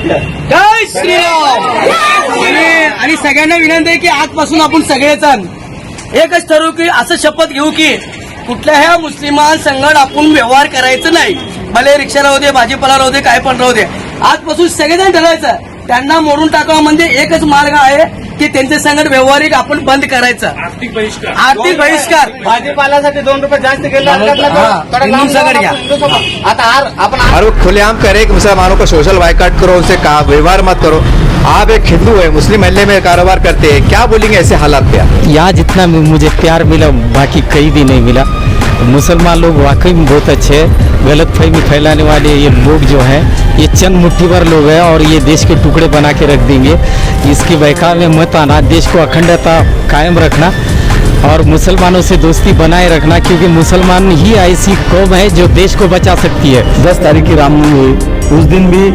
जय श्रीराम. आणि सगळ्यांना विनंती आहे की आजपासून आपण सगळेजण एकच ठरवू की असं शपथ घेऊ की कुठल्याही मुस्लिमान संगड आपण व्यवहार करायचं नाही. भले रिक्षाला राहू दे, भाजीपाला राहू दे, काय पण राहू दे. आजपासून सगळेजण ठरवायचं त्यांना मोडून टाकावं. म्हणजे एकच मार्ग आहे की त्यांचे संगड व्यवहारिक आपण बंद करायचं. आर्थिक बहिष्कार. भाजीपाल्यासाठी 2 रुपये जास्त गेले हिंदू संगड घ्या. आता आपण और वो खुलेआम करे कि मुसलमानों को सोशल बाइकाट करो, उनसे व्यवहार मत करो. आप एक हिंदू है, मुस्लिम महल्ले में कारोबार करते हैं, क्या बोलेंगे ऐसे हालात पे आप? यहाँ जितना मुझे प्यार मिला बाकी कहीं भी नहीं मिला. मुसलमान लोग वाकई में बहुत अच्छे हैं. गलतफहमी फैलाने वाले ये लोग जो हैं ये चंद मुट्ठी भर लोग हैं और ये देश के टुकड़े बना के रख देंगे. इसकी बहकावे में मत आना. देश को अखंडता कायम रखना और मुसलमानों से दोस्ती बनाए रखना, क्योंकि मुसलमान ही ऐसी कौम है जो देश को बचा सकती है. 10 तारीख की रामनवमी हुई, उस दिन भी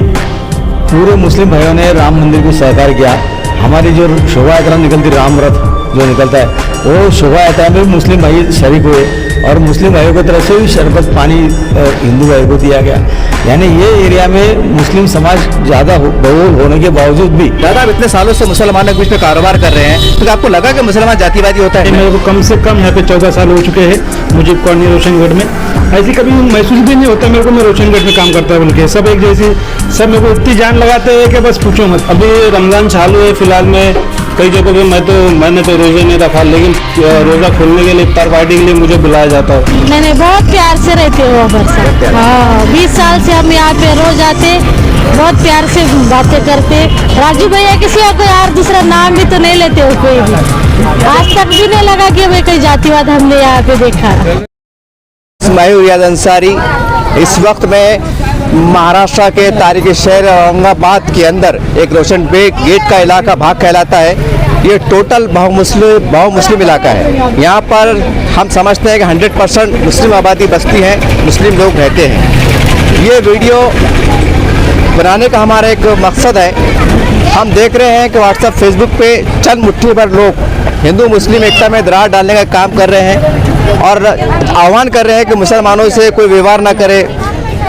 पूरे मुस्लिम भाइयों ने राम मंदिर को सहकार किया. हमारी जो शोभा यात्रा निकलती, राम रथ जो निकलता है, वो शोभा यात्रा में मुस्लिम भाई शरीक हुए और मुस्लिम भाइयों की तरफ से भी शरबत पानी हिंदू भाइयों को दिया गया. यानी ये एरिया में मुस्लिम समाज ज़्यादा बहुल होने के बावजूद भी दादा आप इतने सालों से मुसलमानों के बीच में कारोबार कर रहे हैं, तो आपको लगा कि मुसलमान जातिवादी होता है? मेरे को कम से कम यहाँ पे 14 साल हो चुके हैं. मुझे कॉलोनी रोशनगढ़ में ऐसी कभी महसूस भी नहीं होता मेरे को. मैं रोशनगढ़ में काम करता है बोल के सब एक जैसी, सब मेरे को इतनी जान लगाते हैं कि बस पूछो मत. अभी रमज़ान चालू है, फिलहाल में कई जगह पे मैंने तो रोज़ा नहीं रखा, लेकिन रोज़ा खोलने के लिए इफ्तार पार्टी के लिए मुझे बुलाया जाता है. मैंने बहुत प्यार से रहते हो बरसा. हाँ, 20 साल से हम यहाँ पे रोज आते, बहुत प्यार से बातें करते. राजू भैया किसी और कोई यार दूसरा नाम भी तो नहीं लेते हो कोई भी. आज तक भी नहीं लगा कि भाई कोई जातिवाद हमने यहाँ पे देखा. मैं हूं रियाज अंसारी. इस वक्त मैं महाराष्ट्र के तारीखी शहर औरंगाबाद के अंदर एक रोशन बेग गेट का इलाका भाग कहलाता है. ये टोटल बहुमुस्लिम इलाका है. यहाँ पर हम समझते हैं कि 100% मुस्लिम आबादी बस्ती है, मुस्लिम लोग रहते हैं. ये वीडियो बनाने का हमारा एक मकसद है. हम देख रहे हैं कि व्हाट्सएप फेसबुक पे चंद मुट्ठी भर लोग हिंदू मुस्लिम एकता में दरार डालने का काम कर रहे हैं और आह्वान कर रहे हैं कि मुसलमानों से कोई व्यवहार ना करे,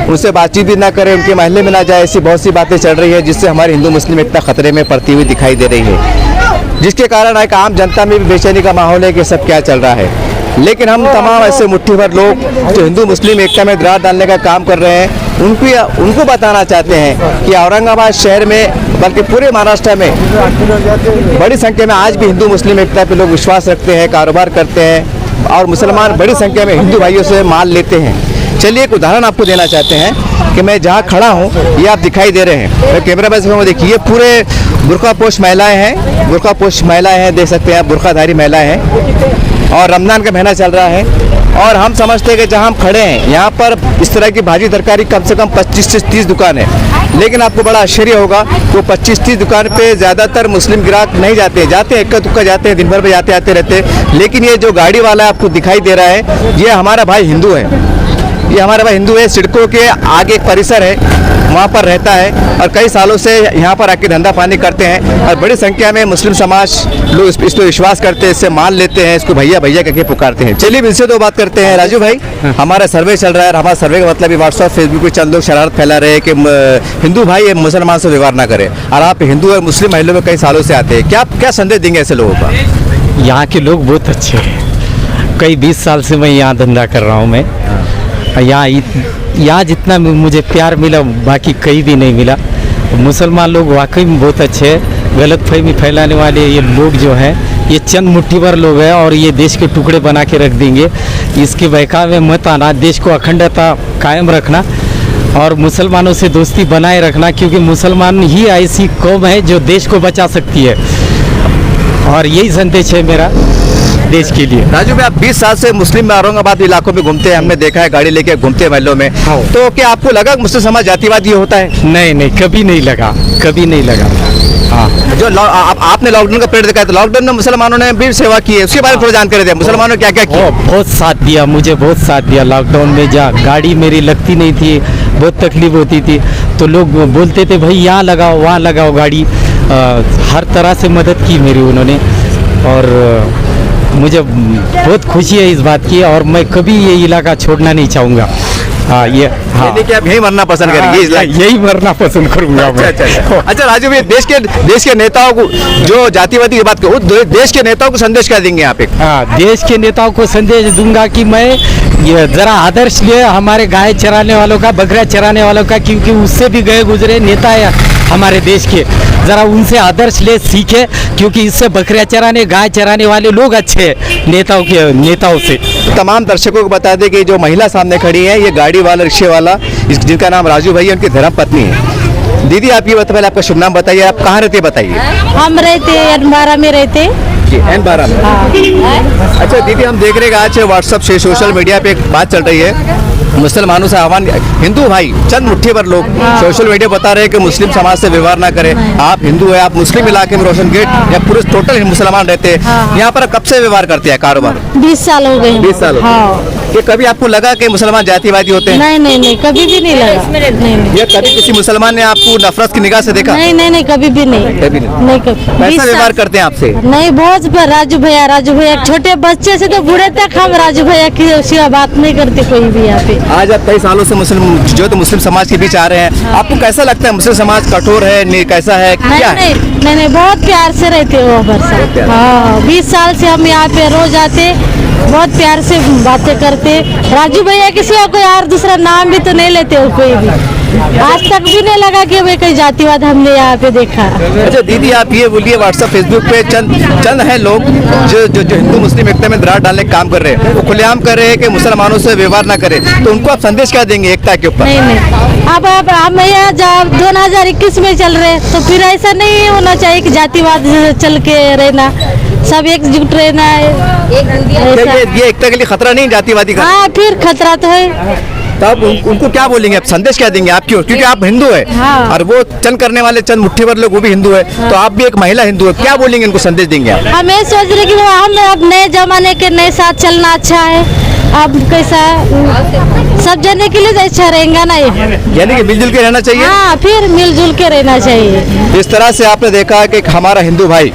उनसे बातचीत भी ना करे, उनके महल्ले में ना जाए. ऐसी बहुत सी बातें चल रही है जिससे हमारी हिंदू मुस्लिम एकता खतरे में पड़ती हुई दिखाई दे रही है, जिसके कारण एक आम जनता में भी बेचैनी का माहौल है कि सब क्या चल रहा है. लेकिन हम तमाम ऐसे मुट्ठी भर लोग जो हिंदू मुस्लिम एकता में दरार डालने का काम कर रहे हैं उनको बताना चाहते हैं कि औरंगाबाद शहर में बल्कि पूरे महाराष्ट्र में बड़ी संख्या में आज भी हिंदू मुस्लिम एकता पे लोग विश्वास रखते हैं, कारोबार करते हैं और मुसलमान बड़ी संख्या में हिंदू भाइयों से माल लेते हैं. चलिए एक उदाहरण आपको देना चाहते हैं कि मैं जहाँ खड़ा हूँ ये आप दिखाई दे रहे हैं. मैं कैमरा मैन से देखिए, पूरे बुर्कापोश महिलाएं हैं, बुर्कापोश महिलाएं हैं, देख सकते हैं आप, बुर्काधारी महिलाएं हैं और रमज़ान का महीना चल रहा है. और हम समझते हैं कि जहाँ हम खड़े हैं यहाँ पर इस तरह की भाजी तरकारी कम से कम 25 से 30 दुकान है. लेकिन आपको बड़ा आश्चर्य होगा वो 25-30 दुकान पे ज़्यादातर मुस्लिम ग्राहक नहीं जाते हैं इक्का दुक्का जाते हैं, दिन भर में जाते आते रहते हैं. लेकिन ये जो गाड़ी वाला आपको दिखाई दे रहा है ये हमारा भाई हिंदू है. ये हमारा भाई हिंदू है. सिडको के आगे एक परिसर है, वहाँ पर रहता है और कई सालों से यहाँ पर आके धंधा पानी करते हैं और बड़ी संख्या में मुस्लिम समाज लोग इस पर विश्वास करते हैं, इससे माल लेते हैं, इसको भैया भैया करके पुकारते हैं. चलिए इनसे तो बात करते हैं. राजू भाई, हमारा सर्वे चल रहा है और हमारा सर्वे का मतलब व्हाट्सएप फेसबुक पे चंद लोग शरारत फैला रहे हैं कि हिंदू भाई मुसलमान से व्यवहार ना करें और आप हिंदू और मुस्लिम महिलाओं में कई सालों से आते हैं. क्या संदेश देंगे ऐसे लोगों का? यहाँ के लोग बहुत अच्छे हैं. कई 20 साल से मैं यहाँ धंधा कर रहा हूँ. मैं यहाँ जितना मुझे प्यार मिला बाकी कहीं भी नहीं मिला. मुसलमान लोग वाकई में बहुत अच्छे हैं. गलतफहमी फैलाने वाले ये लोग जो हैं ये चंद मुट्ठी भर लोग हैं और ये देश के टुकड़े बना के रख देंगे. इसके बहकावे में मत आना. देश को अखंडता कायम रखना और मुसलमानों से दोस्ती बनाए रखना, क्योंकि मुसलमान ही ऐसी कौम है जो देश को बचा सकती है. और यही संदेश है मेरा देश के लिए. राजू भाई, आप 20 साल से मुस्लिम औरंगाबाद इलाकों में घूमते हैं, हमने देखा है गाड़ी लेके घूमते हैं महलों में. तो क्या आपको लगा मुस्लिम समाज जातिवादी होता है? नहीं, कभी नहीं लगा, कभी नहीं लगा. हाँ, जो आपने लॉकडाउन का पीरियड देखा है तो लॉकडाउन में मुसलमानों ने भी सेवा की है, उसके बारे में थोड़ी जानकारी दें. मुसलमानों ने क्या क्या किया? बहुत साथ दिया, मुझे बहुत साथ दिया लॉकडाउन में. गाड़ी मेरी लगती नहीं थी, बहुत तकलीफ होती थी, तो लोग बोलते थे भाई यहाँ लगाओ वहाँ लगाओ गाड़ी. हर तरह से मदद की मेरी उन्होंने और मुझे बहुत खुशी है इस बात की और मैं कभी ये इलाका छोड़ना नहीं चाहूँगा. हाँ ये हाँ यानी कि आप यही मरना पसंद करेंगे इस लाइन? यही मरना पसंद करूंगा मैं। अच्छा राजू भाई, देश के नेताओं को जो जातिवादी की बात करो, देश के नेताओं को संदेश क्या देंगे आप? हाँ, देश के नेताओं को संदेश दूंगा कि मैं ये जरा आदर्श लिए हमारे गाय चराने वालों का, बकरा चराने वालों का, क्योंकि उससे भी गए गुजरे नेता है हमारे देश के, जरा उनसे आदर्श ले सीखे, क्योंकि इससे बकरियां चराने गाय चराने वाले लोग अच्छे हैं नेताओं से। तमाम दर्शकों को बता दें कि जो महिला सामने खड़ी है, ये गाड़ी वाला, रिक्शे वाला, जिनका नाम राजू भाई है, उनकी धर्मपत्नी है। दीदी आप ये पहले आपका शुभ नाम बताइए, आप कहाँ रहते हैं बताइए? हम रहते N12 में रहते। जी N12 में। अच्छा दीदी, हम देख रहे हैं आज व्हाट्सएप से, सोशल मीडिया पे एक बात चल रही है, मुसलमानों से आह्वान, हिंदू भाई चंद मुट्ठी भर लोग सोशल मीडिया बता रहे हैं कि मुस्लिम समाज से व्यवहार ना करें। आप हिंदू है, आप मुस्लिम इलाके में रोशन गेट या पूरे टोटल मुसलमान रहते हैं, यहाँ पर कब से व्यवहार करते हैं कारोबार? 20 साल हो गए। 20 साल हो गए। हाँ। कि कभी आपको लगा कि मुसलमान जातिवादी होते हैं? नहीं नहीं नहीं, कभी भी नहीं लगा। नहीं या कभी किसी मुसलमान ने आपको नफरत की निगाह से देखा? नहीं नहीं नहीं, कभी भी नहीं। कभी नहीं। नहीं कभी। 20 कैसा साल व्यवहार करते हैं आपसे? नहीं, बहुत राजू भैया छोटे बच्चे से तो बूढ़े तक हम राजू भैया की सिवा बात नहीं करते कोई भी यहाँ पे। आज आप कई सालों से मुस्लिम समाज के बीच आ रहे हैं, आपको कैसा लगता है? मुस्लिम समाज कठोर है, कैसा है, क्या है? नहीं, बहुत प्यार से रहते हो बरसा। हाँ, 20 साल से हम यहाँ पे रोज आते, बहुत प्यार से बातें करते। राजू भैया के सिवा कोई और दूसरा नाम भी तो नहीं लेते हो कोई भी। आज तक भी नहीं लगा कि वे कोई जातिवाद हमने यहाँ पे देखा। अच्छा दीदी, आप ये बोलिए, व्हाट्सएप फेसबुक पे चंद है लोग जो हिंदू मुस्लिम एकता में दरार डालने का काम कर रहे हैं, वो खुलेआम कर रहे हैं कि मुसलमानों से व्यवहार ना करें, तो उनको आप संदेश क्या देंगे एकता के ऊपर? नहीं, अब हम यहाँ जब 2021 में चल रहे, तो फिर ऐसा नहीं होना चाहिए कि जातिवाद चल के रहना, सब एकजुट रहना है। ये एकता के लिए खतरा नहीं जातिवादी का? हाँ, फिर खतरा तो है। तो आप उनको क्या बोलेंगे, आप संदेश क्या देंगे? आप क्यों? क्योंकि आप हिंदू है। हाँ। और वो चंद करने वाले चंद मुट्ठी भर लोग वो भी हिंदू है। हाँ। तो आप भी एक महिला हिंदू है, क्या बोलेंगे उनको, संदेश देंगे आप? हम ये सोच रहे कि हम अब नए जमाने के नए साथ चलना अच्छा है। अब कैसा सब जने के लिए तो अच्छा रहेगा ना ये, यानी कि मिलजुल के रहना चाहिए। हाँ, फिर मिलजुल के रहना चाहिए। इस तरह से आपने देखा कि हमारा हिंदू भाई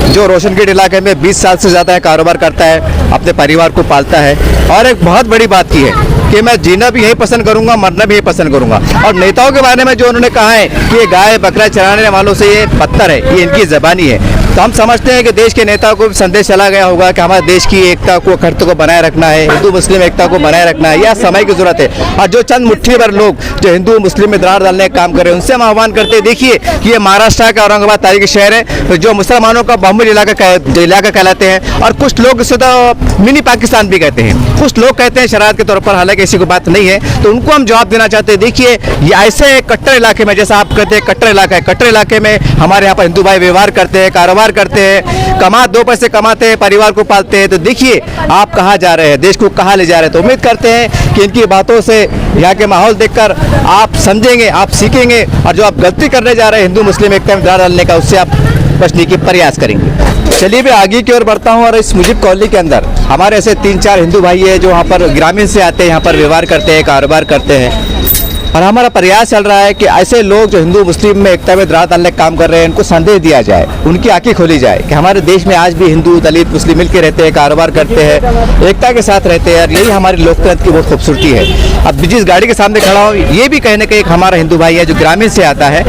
जो रोशनगेट इलाके में 20 साल से ज़्यादा कारोबार करता है, अपने परिवार को पालता है, और एक बहुत बड़ी बात की है कि मैं जीना भी यही पसंद करूंगा, मरना भी यही पसंद करूंगा। और नेताओं के बारे में जो उन्होंने कहा है कि ये गाय बकरा चराने वालों से ये पत्थर है, ये इनकी ज़बानी है, तो हम समझते हैं कि देश के नेताओं को संदेश चला गया होगा कि हमारे देश की एकता को, अखंडता को बनाए रखना है, हिंदू मुस्लिम एकता को बनाए रखना है, यह समय की जरूरत है। और जो चंद मुट्ठी भर लोग जो हिंदू मुस्लिम में दरार डालने का काम कर रहे हैं, उनसे हम आह्वान करते हैं, देखिए कि ये महाराष्ट्र का औरंगाबाद तारीखी शहर है, जो मुसलमानों का बहुमूल्य इलाका कहलाते हैं, और कुछ लोग इसे तो मिनी पाकिस्तान भी कहते हैं, कुछ लोग कहते हैं शरारत के तौर पर, हालांकि ऐसी कोई बात नहीं है। तो उनको हम जवाब देना चाहते हैं, देखिए ये ऐसे कट्टर इलाके में, जैसा आप कहते हैं कट्टर इलाका है, कट्टर इलाके में हमारे यहाँ पर हिंदू भाई व्यवहार करते हैं, कारोबार करते हैं, दो पैसे कमाते हैं, परिवार को पालते हैं। तो देखिए आप कहाँ जा रहे हैं, देश को कहाँ ले जा रहे हैं। तो उम्मीद करते हैं कि इनकी बातों से, यहाँ के माहौल देखकर आप समझेंगे, आप सीखेंगे, और जो आप गलती करने जा रहे हैं हिंदू मुस्लिम एकता में दरार डालने का, उससे आप बचने की प्रयास करेंगे। चलिए मैं आगे की ओर बढ़ता हूँ, और इस मुजीब कॉलोनी के अंदर हमारे ऐसे 3-4 हिंदू भाई है जो वहाँ पर ग्रामीण से आते हैं, यहाँ पर व्यवहार करते हैं, कारोबार करते हैं, और हमारा प्रयास चल रहा है कि ऐसे लोग जो हिंदू मुस्लिम में एकता में दरार डालने का काम कर रहे हैं, उनको संदेश दिया जाए, उनकी आंखें खोली जाए कि हमारे देश में आज भी हिंदू दलित मुस्लिम मिलकर रहते हैं, कारोबार करते हैं, एकता के साथ रहते हैं, और यही हमारी लोकतंत्र की बहुत खूबसूरती है। अब जिस गाड़ी के सामने खड़ा हूँ, ये भी कहने का एक हमारा हिंदू भाई है जो ग्रामीण से आता है,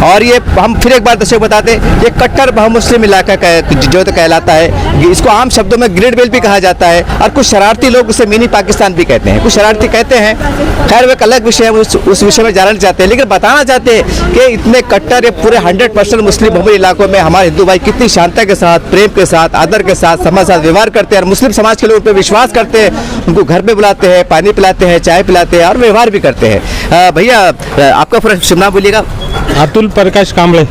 और ये हम फिर एक बार दर्शक बताते हैं, ये कट्टर बहुमुस्लिम इलाका जो तो कहलाता है, इसको आम शब्दों में ग्रेड बेल्ट भी कहा जाता है, और कुछ शरारती लोग उसे मिनी पाकिस्तान भी कहते हैं, कुछ शरारती कहते हैं। खैर वो एक अलग विषय है, उस विषय में जानना चाहते हैं, लेकिन बताना चाहते हैं कि इतने कट्टर, ये पूरे 100% मुस्लिम बहुमूल्य इलाकों में हमारे हिंदू भाई कितनी शांति के साथ, प्रेम के साथ, आदर के साथ, समाज साथ व्यवहार करते हैं, और मुस्लिम समाज के लोगों पर विश्वास करते हैं, उनको घर पे बुलाते हैं, पानी पिलाते हैं, चाय पिलाते हैं, और व्यवहार भी करते हैं। भैया आपका पूरा शुभ नाम बोलिएगा? अतुल प्रकाश कांबळे।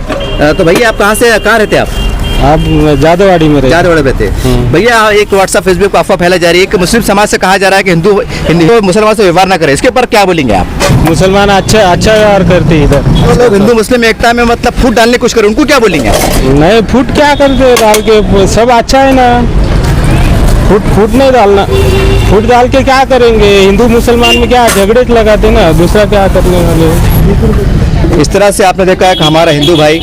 तो भैया आप कहाँ रहते हैं? आप जादवाड़ी में जादवाड़ी में थे। भैया एक व्हाट्सएप फेसबुक पर अफवाह फैला जा रही है कि मुस्लिम समाज से कहा जा रहा है कि हिंदू मुसलमान से व्यवहार ना करे, इसके ऊपर क्या बोलेंगे आप? मुसलमान अच्छा व्यवहार करते हैं इधर, लोग हिंदू मुस्लिम एकता में मतलब फूट डालने की कोशिश करें, उनको क्या बोलेंगे आप? नहीं, फूट क्या करते डाल के, सब अच्छा है ना, फूट नहीं डालना, फूट डाल के क्या करेंगे? हिंदू मुसलमान में क्या झगड़े लगाते ना, दूसरा क्या करने वाले। इस तरह से आपने देखा है कि हमारा हिंदू भाई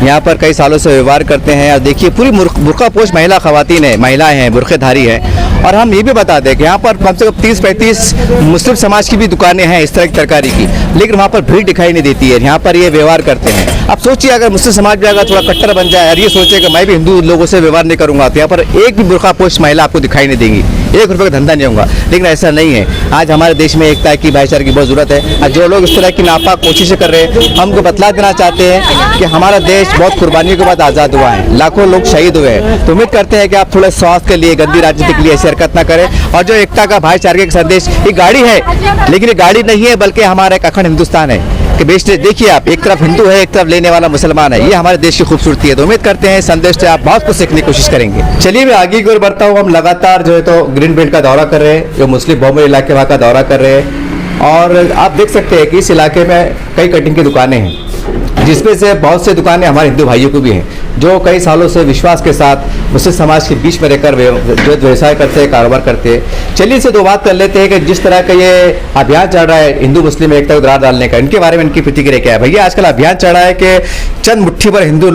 यहाँ पर कई सालों से व्यवहार करते हैं, और देखिए पूरी बुर्का पोश महिलाएं हैं, महिलाएं हैं, बुर्खेधारी हैं, और हम ये भी बता दें कि यहाँ पर कम से कम 30-35 मुस्लिम समाज की भी दुकानें हैं इस तरह की तरकारी की, लेकिन वहाँ पर भीड़ दिखाई नहीं देती है। यहाँ पर ये व्यवहार करते हैं। अब सोचिए अगर मुस्लिम समाज भी अगर थोड़ा कट्टर बन जाए और ये सोचे कि मैं भी हिंदू लोगों से व्यवहार नहीं करूँगा, तो यहाँ पर एक भी बुर्खापोश महिला आपको दिखाई नहीं देंगी, 1 रुपये का धंधा नहीं होगा। लेकिन ऐसा नहीं है। आज हमारे देश में एकता की, भाईचारे की बहुत ज़रूरत है। और जो लोग इस तरह की नापाक कोशिशें कर रहे हैं, हमको बतला देना चाहते हैं कि हमारा देश बहुत कुर्बानियों के बाद आज़ाद हुआ है, लाखों लोग शहीद हुए हैं। तो उम्मीद करते हैं कि आप थोड़े स्वास्थ्य के लिए, गंदी राजनीति के लिए ऐसी हरकत ना करें। और जो एकता का, भाईचारे का संदेश, ये गाड़ी है, लेकिन ये गाड़ी नहीं है बल्कि हमारा एक अखंड हिंदुस्तान है कि बेचते देखिए आप, एक तरफ हिंदू है, एक तरफ लेने वाला मुसलमान है। ये हमारे देश की खूबसूरती है। तो उम्मीद करते हैं संदेश से आप बहुत कुछ सीखने की कोशिश करेंगे। चलिए मैं आगे की ओर बढ़ता हूँ। हम लगातार जो है तो ग्रीन बेल्ट का दौरा कर रहे हैं, जो मुस्लिम बहुमत इलाके वहाँ का दौरा कर रहे हैं। और आप देख सकते हैं कि इस इलाके में कई कटिंग की दुकानें हैं, जिसमें से बहुत से दुकानें हमारे हिंदू भाइयों को भी हैं, जो कई सालों से विश्वास के साथ मुस्लिम समाज के बीच में रहकर जो व्यवसाय करते हैं, कारोबार करते हैं। चलिए से 2 बात कर लेते हैं कि जिस तरह का ये अभियान चल रहा है हिंदू मुस्लिम एकता को दरार डालने का, इनके बारे में इनकी प्रतिक्रिया क्या है। भैया, आजकल अभियान चल रहा है कि चंद मुट्ठी भर हिंदू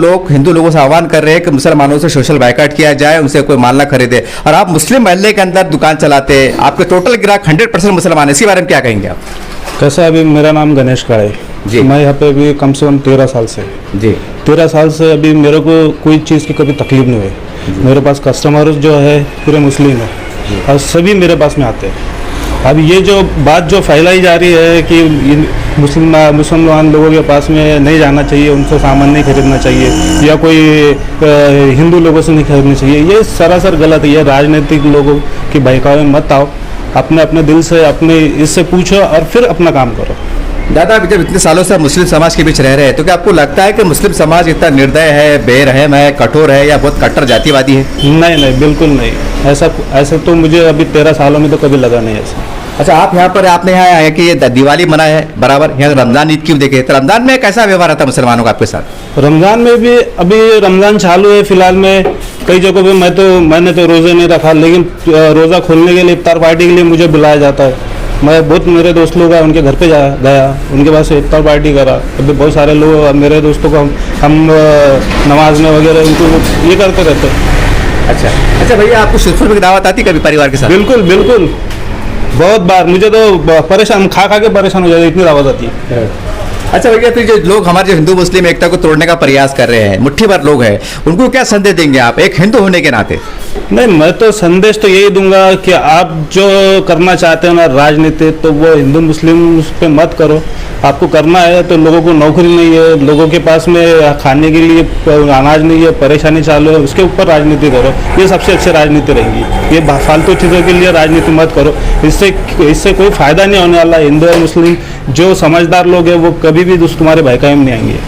लोगों से आह्वान कर रहे हैं कि मुसलमानों से सोशल बायकॉट किया जाए, उनसे कोई माल ना खरीदे, और आप मुस्लिम महल्ले के अंदर दुकान चलाते हैं, आपके टोटल ग्राहक 100% मुसलमान है। इसके बारे में क्या कहेंगे आप? कैसा, अभी मेरा नाम गणेश काड़े जी। मैं यहाँ पे अभी कम से कम 13 साल से जी। 13 साल से अभी मेरे को कोई चीज़ की कभी तकलीफ नहीं हुई। मेरे पास कस्टमर जो है पूरे मुस्लिम है और सभी मेरे पास में आते हैं। अब ये जो बात जो फैलाई जा रही है कि मुसलमान लोगों के पास में नहीं जाना चाहिए, उनसे सामान नहीं खरीदना चाहिए, या कोई हिंदू लोगों से नहीं खरीदना चाहिए, ये सरासर गलत है। ये राजनीतिक लोगों की बहकावे में मत आओ, अपने अपने दिल से अपने इससे पूछो और फिर अपना काम करो। दादा, अभी जब इतने सालों से मुस्लिम समाज के बीच रह रहे हैं, तो क्या आपको लगता है कि मुस्लिम समाज इतना निर्दय है, बेरहम है, कठोर है, या बहुत कट्टर जातिवादी है? नहीं, बिल्कुल नहीं। ऐसा तो मुझे अभी 13 सालों में तो कभी लगा नहीं ऐसा। अच्छा, आप यहाँ पर आपने यहाँ आया कि ये दिवाली मना है बराबर, यहाँ रमजान ईद क्यों देखे, तो रमजान में कैसा व्यवहार रहता है मुसलमानों का आपके साथ? रमजान में भी अभी रमजान चालू है फिलहाल में, कई जगहों पे मैंने तो रोज़े नहीं रखा, लेकिन रोज़ा खोलने के लिए, इफ्तार पार्टी के लिए मुझे बुलाया जाता है। मैं बहुत मेरे दोस्त लोग हैं, उनके घर पे गया, उनके पास इफ्तार पार्टी करा। अभी बहुत सारे लोग मेरे दोस्तों को हम नमाज में वगैरह उनको ये करते रहते हैं। अच्छा भैया, आपको सुरफुर की दावत आती कभी परिवार के साथ? बिल्कुल बहुत बार। मुझे तो परेशान खा के परेशान हो जाते, इतनी दावत आती है। अच्छा भैया, फिर जो लोग हमारे जो हिंदू मुस्लिम एकता को तोड़ने का प्रयास कर रहे हैं, मुट्ठी भर लोग हैं, उनको क्या संदेश देंगे आप एक हिंदू होने के नाते? नहीं, मैं तो संदेश तो यही दूंगा कि आप जो करना चाहते हो ना राजनीति, तो वो हिंदू मुस्लिम उस पर मत करो। आपको करना है तो लोगों को नौकरी नहीं है, लोगों के पास में खाने के लिए अनाज नहीं है, परेशानी चालू है, उसके ऊपर राजनीति करो। ये सबसे अच्छी राजनीति रहेगी। ये फालतू चीज़ों के लिए राजनीति मत करो, इससे कोई फायदा नहीं होने वाला। हिंदू और मुस्लिम जो समझदार लोग हैं वो कभी भी तुम्हारे बहकावे में नहीं आएंगे।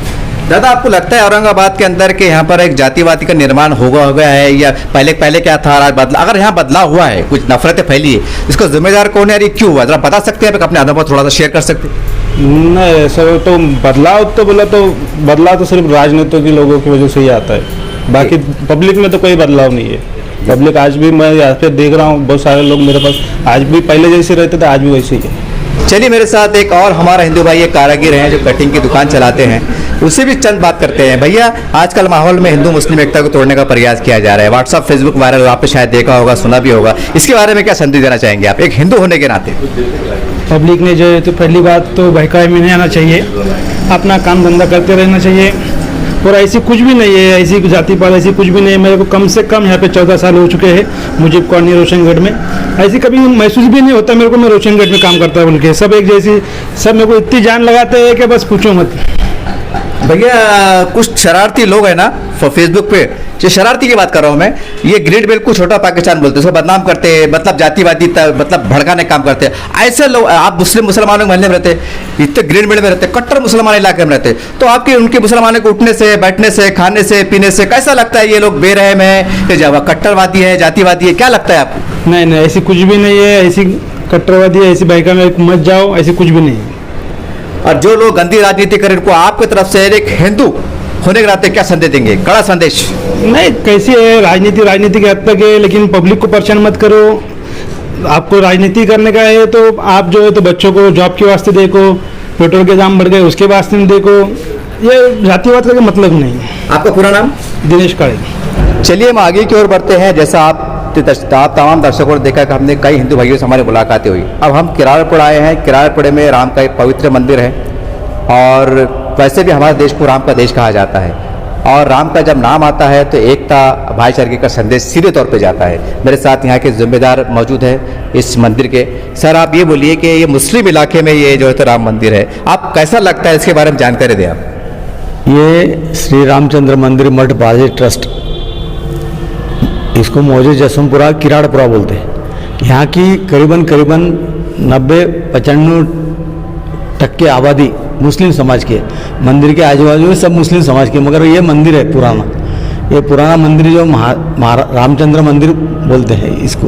दादा, आपको लगता है औरंगाबाद के अंदर के यहाँ पर एक जातिवादी का निर्माण हो गया है, या पहले क्या था, आज बदला? अगर यहाँ बदलाव हुआ है, कुछ नफरतें फैली है, इसका जिम्मेदार कौन है और ये क्यों हुआ, जरा बता सकते हैं? अपने अनुभव थोड़ा सा शेयर कर सकते हैं? नहीं, ऐसा तो बदलाव तो सिर्फ राजनीतिक लोगों की वजह से ही आता है। बाकी पब्लिक में तो कोई बदलाव नहीं है। पब्लिक आज भी, मैं यहाँ पे देख रहा हूँ, बहुत सारे लोग मेरे पास आज भी पहले जैसे रहते थे, आज भी वैसे ही है। चलिए, मेरे साथ एक और हमारा हिंदू भाई एक कारागिर हैं जो कटिंग की दुकान चलाते हैं, उससे भी चंद बात करते हैं। भैया, आजकल माहौल में हिंदू मुस्लिम एकता को तोड़ने का प्रयास किया जा रहा है, व्हाट्सअप फेसबुक वायरल, आपने शायद देखा होगा, सुना भी होगा, इसके बारे में क्या संदेश देना चाहेंगे आप एक हिंदू होने के नाते? पब्लिक ने जो है तो पहली बात तो बहकावे में नहीं आना चाहिए, अपना काम धंधा करते रहना चाहिए। और ऐसी कुछ भी नहीं है, ऐसी जाति पात ऐसी कुछ भी नहीं है। मेरे को कम से कम यहाँ पे 14 साल हो चुके हैं, मुझे कॉलोनी रोशनगढ़ में ऐसी कभी महसूस भी नहीं होता मेरे को मैं रोशनगढ़ में काम करता बोल के। सब एक जैसी, सब मेरे को इतनी जान लगाते हैं कि बस पूछो मत। भैया, कुछ शरारती लोग हैं ना फेसबुक पे, जो शरारती की बात कर रहा हूँ मैं, ये ग्रेट बेल्ट को छोटा पाकिस्तान बोलते हैं, उसको बदनाम करते हैं, मतलब जातिवादी मतलब भड़काने काम करते हैं। ऐसे लोग, आप मुसलमानों के महल्ले में रहते, इतने ग्रेट बेल्ट में रहते, कट्टर मुसलमान इलाके में रहते, तो आपके उनके मुसलमानों को उठने से, बैठने से, खाने से, पीने से कैसा लगता है? ये लोग बेरहम है, कट्टरवादी है, जातिवादी है, क्या लगता है आपको? नहीं, ऐसी कुछ भी नहीं है, ऐसी कट्टरवादी है, ऐसी बहका में मत जाओ, ऐसी कुछ भी नहीं है। और जो लोग गंदी राजनीति करें, इनको आपकी तरफ से एक हिंदू होने के नाते क्या संदेश देंगे, कड़ा संदेश? नहीं, कैसी है राजनीति के हद तक है, लेकिन पब्लिक को परेशान मत करो। आपको राजनीति करने का है तो आप जो है तो बच्चों को जॉब के वास्ते देखो, पेट्रोल के दाम बढ़ गए उसके वास्ते में देखो, ये जातिवाद का मतलब नहीं है। आपका पूरा नाम? दिनेश काड़े। चलिए हम आगे की ओर बढ़ते हैं। जैसा आप तमाम दर्शकों ने देखा कि हमने कई हिंदू भाइयों से हमारी मुलाकातें हुई। अब हम किराड़पुर आए हैं। किराड़पुर में राम का एक पवित्र मंदिर है और वैसे भी हमारे देश को राम का देश कहा जाता है और राम का जब नाम आता है तो एकता भाईचारे का संदेश सीधे तौर पे जाता है। मेरे साथ यहाँ के जिम्मेदार मौजूद है इस मंदिर के। सर, आप ये बोलिए कि ये मुस्लिम इलाके में ये जो है तो राम मंदिर है, आप कैसा लगता है, इसके बारे में जानकारी दें आप। ये श्री रामचंद्र मंदिर मठ बाजे ट्रस्ट, इसको मौजे जसवंतपुरा किराड़पुरा बोलते हैं। यहाँ की करीबन 90-95% आबादी मुस्लिम समाज की है। मंदिर के आजू बाजू में सब मुस्लिम समाज के, मगर ये मंदिर है पुराना, ये पुराना मंदिर जो रामचंद्र मंदिर बोलते हैं इसको।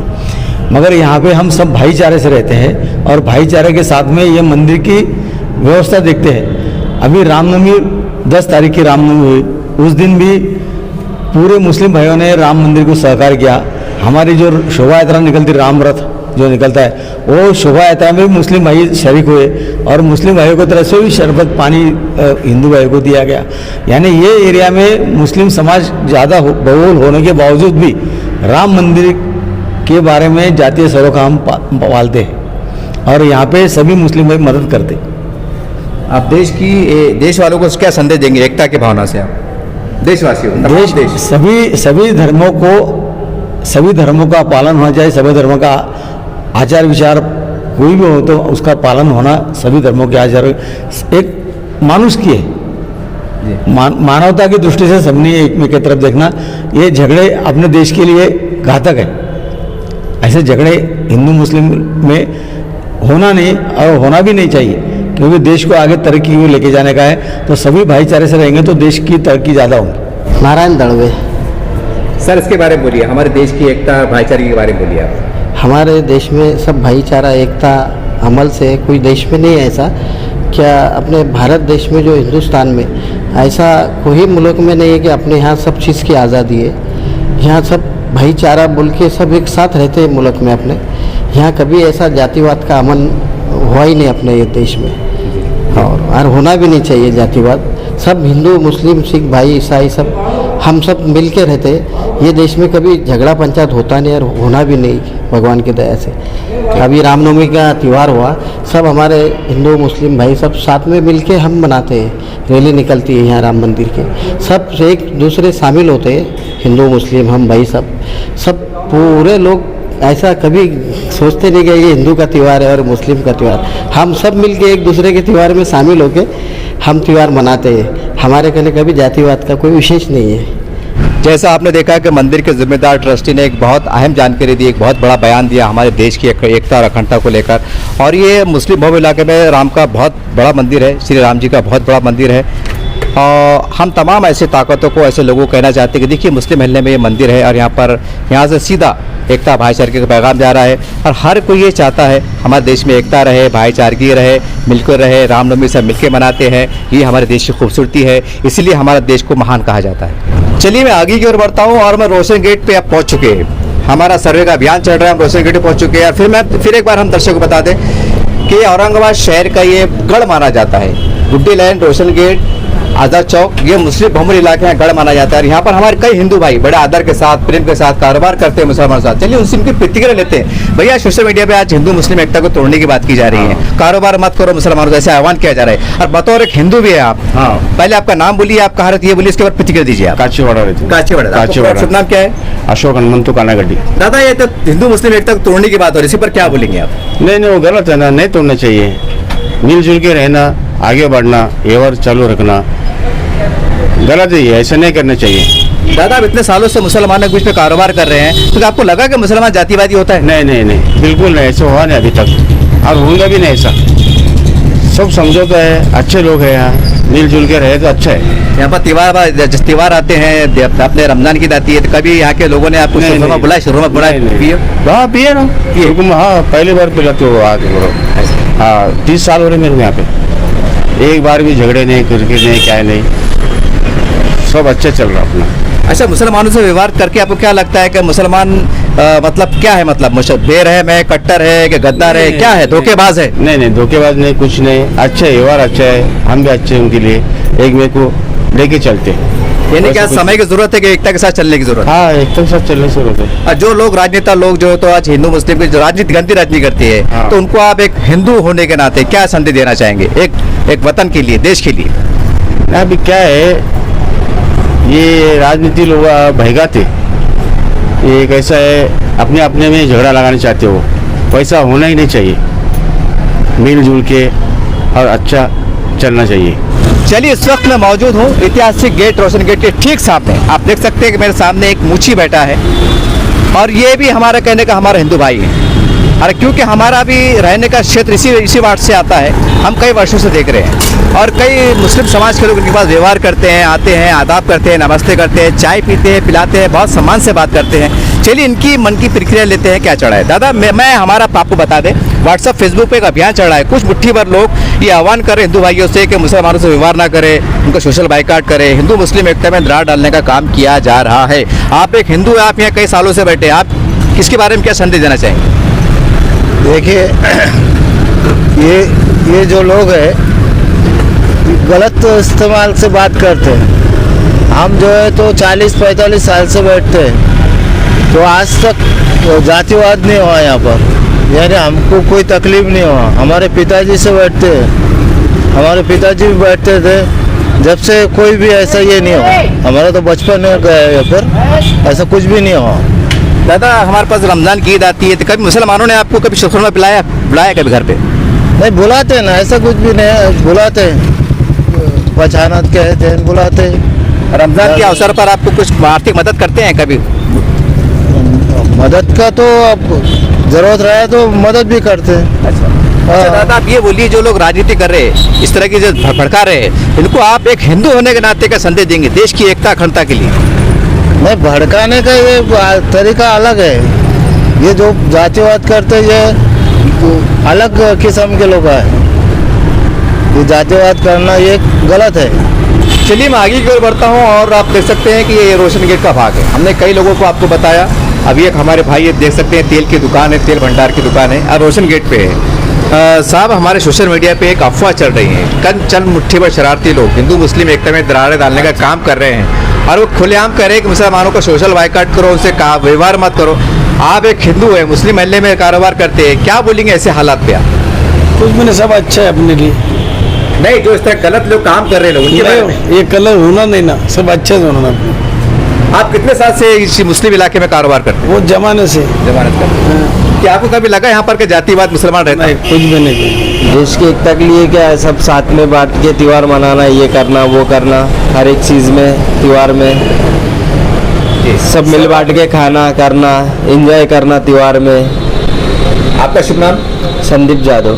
मगर यहाँ पे हम सब भाईचारे से रहते हैं और भाईचारे के साथ में ये मंदिर की व्यवस्था देखते हैं। अभी रामनवमी 10 तारीख की रामनवमी हुई, उस दिन भी पूरे मुस्लिम भाइयों ने राम मंदिर को सहकार किया। हमारी जो शोभा यात्रा निकलती, राम रथ जो निकलता है, वो शोभा यात्रा में भी मुस्लिम भाई शरीक हुए और मुस्लिम भाइयों की तरफ से भी शरबत पानी हिंदू भाइयों को दिया गया। यानी ये एरिया में मुस्लिम समाज ज़्यादा बहुल होने के बावजूद भी राम मंदिर के बारे में जातीय सरोकार हम पालते हैं और यहाँ पे सभी मुस्लिम भाई मदद करते। आप देश वालों को क्या संदेश देंगे एकता की भावना से, आप देशवासियों देश सभी धर्मों का पालन होना चाहिए। सभी धर्मों का आचार विचार कोई भी हो तो उसका पालन होना, सभी धर्मों के आचार एक मानुष की है। मानवता की दृष्टि से सबने एक में की तरफ देखना। ये झगड़े अपने देश के लिए घातक है। ऐसे झगड़े हिंदू मुस्लिम में होना नहीं और होना भी नहीं चाहिए, क्योंकि देश को आगे तरक्की में लेके जाने का है। तो सभी भाईचारे से रहेंगे तो देश की तरक्की ज़्यादा होगी। नारायण दड़वे। सर, इसके बारे में बोलिए, हमारे देश की एकता भाईचारे के बारे में बोलिए आप। हमारे देश में सब भाईचारा एकता अमल से कोई देश में नहीं है ऐसा। क्या अपने भारत देश में जो हिंदुस्तान में ऐसा कोई मुल्क में नहीं है कि अपने यहाँ सब चीज़ की आज़ादी है। यहाँ सब भाईचारा बोल के सब एक साथ रहते हैं मुल्क में अपने। यहाँ कभी ऐसा जातिवाद का अमल हुआ ही नहीं अपने ये देश में, और होना भी नहीं चाहिए जातिवाद। सब हिंदू मुस्लिम सिख भाई ईसाई सब हम सब मिल के रहते। ये देश में कभी झगड़ा पंचायत होता नहीं और होना भी नहीं भगवान की दया से। अभी रामनवमी का त्यौहार हुआ, सब हमारे हिंदू मुस्लिम भाई सब साथ में मिल के हम मनाते हैं। रैली निकलती है यहाँ राम मंदिर के, सब एक दूसरे शामिल होते हैं, हिंदू मुस्लिम हम भाई सब पूरे लोग। ऐसा कभी सोचते नहीं कि ये हिंदू का त्यौहार है और मुस्लिम का त्यौहार। हम सब मिल के एक दूसरे के त्यौहार में शामिल होकर हम त्यौहार मनाते हैं। हमारे कहने कभी जातिवाद का कोई विशेष नहीं है। जैसा आपने देखा कि मंदिर के जिम्मेदार ट्रस्टी ने एक बहुत अहम जानकारी दी, एक बहुत बड़ा बयान दिया हमारे देश की एकता और अखंडता को लेकर। और ये मुस्लिम बहुल इलाके में राम का बहुत बड़ा मंदिर है, श्री राम जी का बहुत बड़ा मंदिर है। और हम तमाम ऐसे ताकतों को, ऐसे लोगों को कहना चाहते हैं कि देखिए मुस्लिम महल्ले में ये मंदिर है और यहाँ से सीधा एकता भाईचारे का पैगाम जा रहा है। और हर कोई ये चाहता है हमारे देश में एकता रहे, भाईचारगी रहे, मिलकर रहे। रामनवमी सब मिलकर मनाते हैं, ये हमारे देश की खूबसूरती है, इसलिए हमारे देश को महान कहा जाता है। चलिए मैं आगे की ओर बढ़ता हूँ और मैं रोशन गेट पे आप पहुँच चुके हैं। हमारा सर्वे का अभियान चल रहा है, हम रोशन गेट पे पहुँच चुके हैं। और फिर एक बार हम दर्शकों को बता दें कि औरंगाबाद शहर का ये गढ़ माना जाता है। गुड्डी लाइन, रोशन गेट, आज़ाद चौक, ये मुस्लिम बहुल इलाके हैं, गढ़ माना जाता है। यहाँ पर हमारे कई हिंदू भाई बड़े आदर के साथ, प्रेम के साथ कारोबार करते हैं मुसलमानों के साथ। चलिए उनसे उनकी प्रतिक्रिया लेते हैं। भैया, सोशल मीडिया पे आज हिंदू मुस्लिम एकता को तोड़ने की बात की जा रही है, कारोबार मत करो मुसलमानों का, ऐसे आह्वान किया जा रहा है। और बतौर एक हिंदू भी है आप, पहले आपका नाम बोलिए, आप कहाँ रहती है बोलिए, इसके बाद प्रतिक्रिया दीजिए आप। काचीवाड़ा। शुभ नाम क्या है? अशोक हनुमंतु कानागड्डी। दादा, ये तो हिंदू मुस्लिम एकता को तोड़ने की बात हो रही है, इसी पर क्या बोलेंगे आप? नहीं, वो गलत है ना, नहीं तोड़ना चाहिए। मिलजुल के रहना, आगे बढ़ना, व्यवहार चालू रखना गलत है, ऐसा नहीं करना चाहिए। दादा, आप इतने सालों से मुसलमानों के बीच में कारोबार कर रहे हैं, तो आपको लगा कि मुसलमान जातिवादी होता है? नहीं, बिल्कुल नहीं, ऐसा हुआ नहीं अभी तक और होगा भी नहीं ऐसा। सब समझौता है, अच्छे लोग हैं यहाँ, मिलजुल के रहे तो अच्छा है। यहाँ पर त्योहार आते हैं, अपने रमजान की आती है, तो कभी यहाँ के लोगों ने आपको बुलाया, शुरू में बुलाया? पिए ना, हाँ, पहली बार पिलाते हो आके बोलो। हाँ, 30 साल हो रहे मेरे यहाँ पे, एक बार भी झगड़े नहीं, क्रिकेट नहीं, क्या नहीं, सब अच्छा चल रहा अपना। अच्छा, मुसलमानों से व्यवहार करके आपको क्या लगता है कि मुसलमान मतलब क्या है, मतलब बेरहम है, कट्टर है कि गद्दार है, क्या है, धोखेबाज है? नहीं, धोखेबाज नहीं, कुछ नहीं, अच्छा है, व्यवहार अच्छा है, हम भी अच्छे हैं उनके लिए, एक मेरे को लेके चलते हैं। यानी क्या समय की जरूरत है कि एकता के साथ चलने की जरूरत हाँ एकता के साथ चलने की जरूरत है। है? जो लोग राजनेता लोग जो है तो आज हिंदू मुस्लिम की जो राजनीति गंदी राजनीति करती है, हाँ। तो उनको आप एक हिंदू होने के नाते क्या संदेश देना चाहेंगे एक वतन के लिए, देश के लिए? अभी क्या है, ये राजनीति लोग भयगाते, ये कैसा है, अपने अपने में झगड़ा लगाना चाहते हो, वैसा होना ही नहीं चाहिए, मिलजुल के और अच्छा चलना चाहिए। चलिए, इस वक्त मैं मौजूद हूँ ऐतिहासिक गेट, रोशन गेट के ठीक सामने। आप देख सकते हैं कि मेरे सामने एक मुची बैठा है और ये भी हमारा कहने का हमारा हिंदू भाई है। और क्योंकि हमारा भी रहने का क्षेत्र इसी वार्ड से आता है, हम कई वर्षों से देख रहे हैं और कई मुस्लिम समाज के लोग इनके पास व्यवहार करते हैं, आते हैं, आदाब करते हैं, नमस्ते करते हैं, चाय पीते हैं, पिलाते हैं, बहुत सम्मान से बात करते हैं। चलिए इनकी मन की प्रक्रिया लेते हैं, क्या चढ़ा है। दादा, मैं हमारा आपको बता दें, व्हाट्सअप फेसबुक पे एक अभियान चल रहा है। कुछ मुट्ठी भर लोग ये आह्वान कर रहे हिंदू भाइयों से कि मुसलमानों से व्यवहार ना करें, उनका सोशल बाइकाट करें, हिंदू मुस्लिम एकता में दरार डालने का काम किया जा रहा है। आप एक हिंदू, आप यहाँ कई सालों से बैठे, आप इसके बारे में क्या संदेश देना चाहेंगे? देखिए, ये जो लोग हैं गलत इस्तेमाल से बात करते हैं। हम जो है तो 40-45 साल से बैठते हैं, तो आज तक जातिवाद नहीं हुआ यहाँ पर, यानी हमको कोई तकलीफ नहीं हुआ। हमारे पिताजी से बैठते हैं, हमारे पिताजी भी बैठते थे, जब से कोई भी ऐसा ये नहीं हुआ। हमारा तो बचपन में गया यहाँ पर, ऐसा कुछ भी नहीं हुआ। दादा, हमारे पास रमजान की ईद आती है, तो कभी मुसलमानों ने आपको कभी शुक्र बुलाया कभी घर पे? नहीं, बुलाते हैं ना, ऐसा कुछ भी नहीं, बुलाते हैं, पहचानत कहते हैं, बुलाते हैं। रमजान के अवसर पर आपको कुछ आर्थिक मदद करते हैं कभी? मदद का तो अब जरूरत रहे तो मदद भी करते हैं। अच्छा दादा, आप ये बोलिए, जो लोग राजनीति कर रहे हैं, इस तरह की जो भड़का रहे हैं, इनको आप एक हिंदू होने के नाते का संदेश देंगे देश की एकता अखंडता के लिए? नहीं, भड़काने का ये तरीका अलग है। ये जो जातिवाद करते हैं ये अलग किस्म के लोग हैं। ये जातिवाद करना ये गलत है। चलिए, मैं आगे की ओर बढ़ता हूँ और आप देख सकते हैं कि ये रोशन गेट का भाग है। हमने कई लोगों को आपको बताया। अभी एक हमारे भाई, ये देख सकते हैं, तेल की दुकान है, तेल भंडार की दुकान है और रोशन गेट पे है। साहब, हमारे सोशल मीडिया पे एक अफवाह चल रही है, चंद मुट्ठी भर शरारती लोग हिंदू मुस्लिम एकता में दरारें डालने का काम कर रहे हैं और वो खुलेआम कह रहे हैं कि मुसलमानों का सोशल बाइकाट करो, उनसे व्यवहार मत करो। आप एक हिंदू है, मुस्लिम महल्ले में कारोबार करते हैं, क्या बोलेंगे ऐसे हालात पे आप? कुछ भी नहीं, सब अच्छा है अपने लिए। नहीं, जो इस तरह गलत लोग काम कर रहे हैं उनके बारे में? ये कलर होना नहीं ना, सब अच्छे से होना। आप कितने साल से इस मुस्लिम इलाके में कारोबार करते हैं? वो जमाने से जमानत करते हैं। क्या आपको कभी लगा यहाँ पर के जातिवाद मुसलमान रहता है? कुछ भी नहीं। देश की एकता के लिए क्या है, सब साथ में बांट के त्योहार मनाना, ये करना वो करना, हर एक चीज़ में त्योहार में सब मिल बांट के खाना करना, एंजॉय करना त्योहार में। आपका शुभ नाम? संदीप जादव।